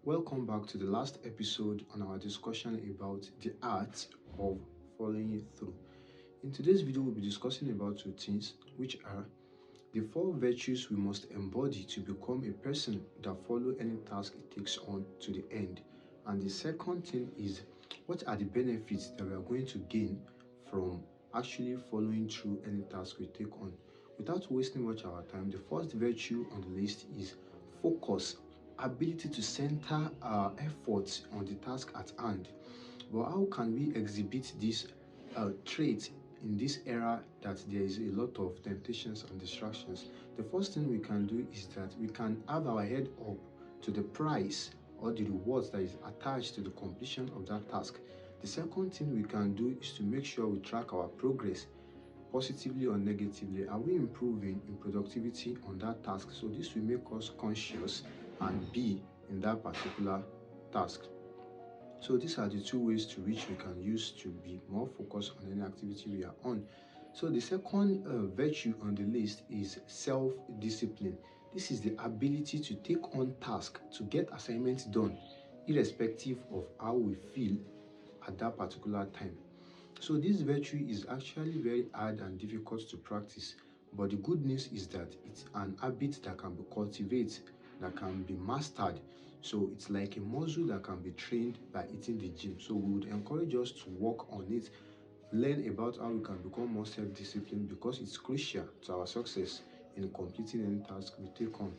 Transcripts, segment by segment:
Welcome back to the last episode on our discussion about the art of following through. In today's video, we'll be discussing about two things, which are the four virtues we must embody to become a person that follow any task it takes on to the end. And the second thing is, what are the benefits that we are going to gain from actually following through any task we take on. Without wasting much of our time, the first virtue on the list is focus, ability to center our efforts on the task at hand. But how can we exhibit this trait in this era that there is a lot of temptations and distractions? The first thing we can do is that we can have our head up to the prize or the rewards that is attached to the completion of that task. The second thing we can do is to make sure we track our progress, positively or negatively. Are we improving in productivity on that task? So this will make us conscious and be in that particular task. So these are the two ways to which we can use to be more focused on any activity we are on. So the second virtue on the list is self-discipline. This is the ability to take on tasks, to get assignments done, irrespective of how we feel at that particular time. So this virtue is actually very hard and difficult to practice, but the good news is that it's an habit that can be cultivated, that can be mastered. So it's like a muscle that can be trained by hitting the gym. So we would encourage us to work on it, learn about how we can become more self-disciplined, because it's crucial to our success in completing any task we take on.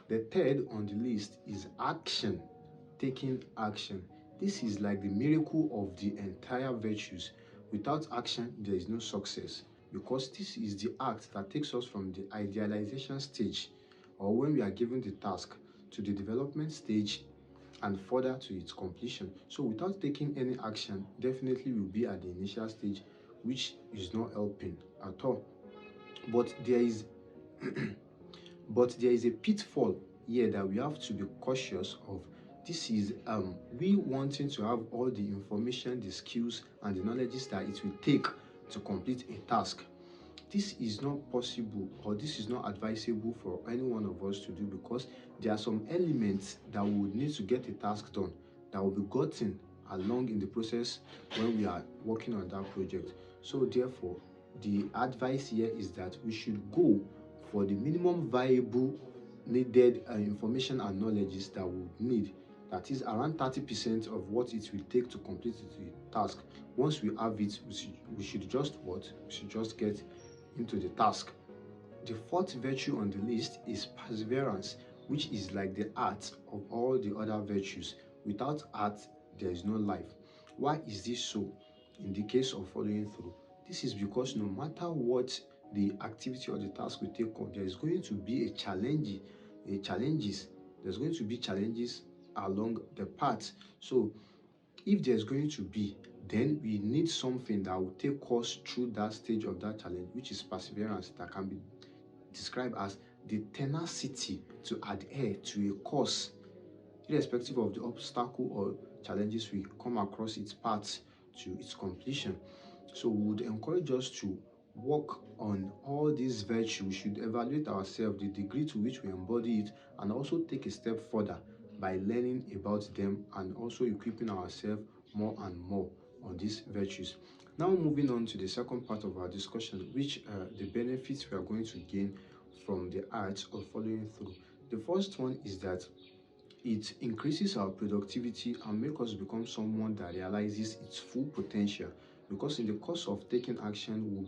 The third on the list is action, taking action. This is like the miracle of the entire virtues. Without action, there is no success, because this is the act that takes us from the idealization stage, or when we are given the task, to the development stage and further to its completion. So without taking any action, definitely we'll be at the initial stage, which is not helping at all. But there is a pitfall here that we have to be cautious of. This is we wanting to have all the information, the skills, and the knowledge that it will take to complete a task. This is not possible, or this is not advisable for any one of us to do, because there are some elements that we would need to get a task done that will be gotten along in the process when we are working on that project. So therefore, the advice here is that we should go for the minimum viable needed information and knowledge that we would need. That is around 30% of what it will take to complete the task. Once we have it, we should just get into the task. The fourth virtue on the list is perseverance, which is like the art of all the other virtues. Without art, there is no life. Why is this so? In the case of following through, this is because no matter what the activity or the task we take on, there is going to be there's going to be challenges along the path. So if there's going to be, then we need something that will take us through that stage of that challenge, which is perseverance, that can be described as the tenacity to adhere to a course, irrespective of the obstacle or challenges we come across its path to its completion. So we would encourage us to work on all these virtues. We should evaluate ourselves, the degree to which we embody it, and also take a step further by learning about them and also equipping ourselves more and more on these virtues. Now moving on to the second part of our discussion, which are the benefits we are going to gain from the art of following through. The first one is that it increases our productivity and makes us become someone that realizes its full potential, because in the course of taking action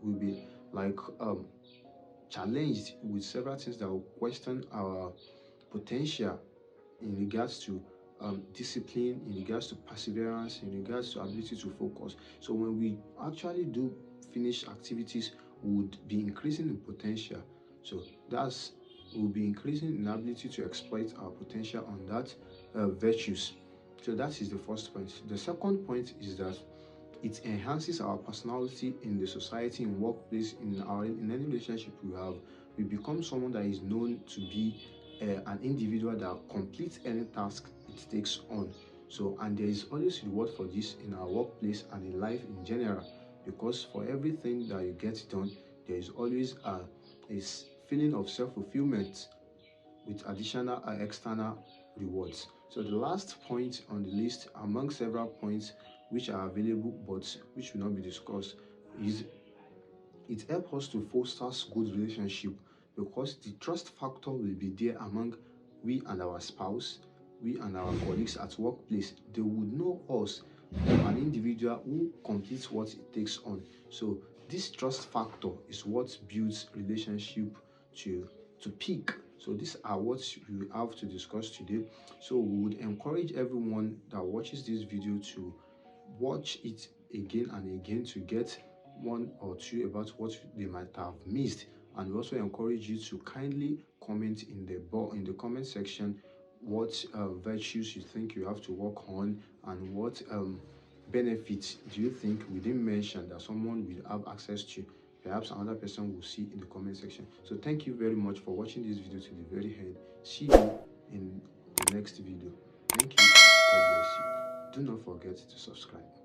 we'll be like challenged with several things that will question our potential in regards to discipline, in regards to perseverance, in regards to ability to focus. So when we actually do finish activities, we would be increasing in potential. So we'll be increasing in ability to exploit our potential on that virtues. So that is the first point. The second point is that it enhances our personality in the society, in workplace, in any relationship we have. We become someone that is known to be an individual that completes any task it takes on. So, and there is always reward for this in our workplace and in life in general, because for everything that you get done, there is always a feeling of self-fulfillment with additional external rewards. So the last point on the list, among several points which are available but which will not be discussed, is it helps us to foster good relationship, because the trust factor will be there among we and our spouse, we and our colleagues at workplace. They would know us from an individual who completes what it takes on. So this trust factor is what builds relationship to peak. So these are what we have to discuss today. So we would encourage everyone that watches this video to watch it again and again to get one or two about what they might have missed. And we also encourage you to kindly comment in the comment section what virtues you think you have to work on, and what benefits do you think we didn't mention that someone will have access to. Perhaps another person will see in the comment section. So thank you very much for watching this video to the very end. See you in the next video. Thank you. God bless you. Do not forget to subscribe.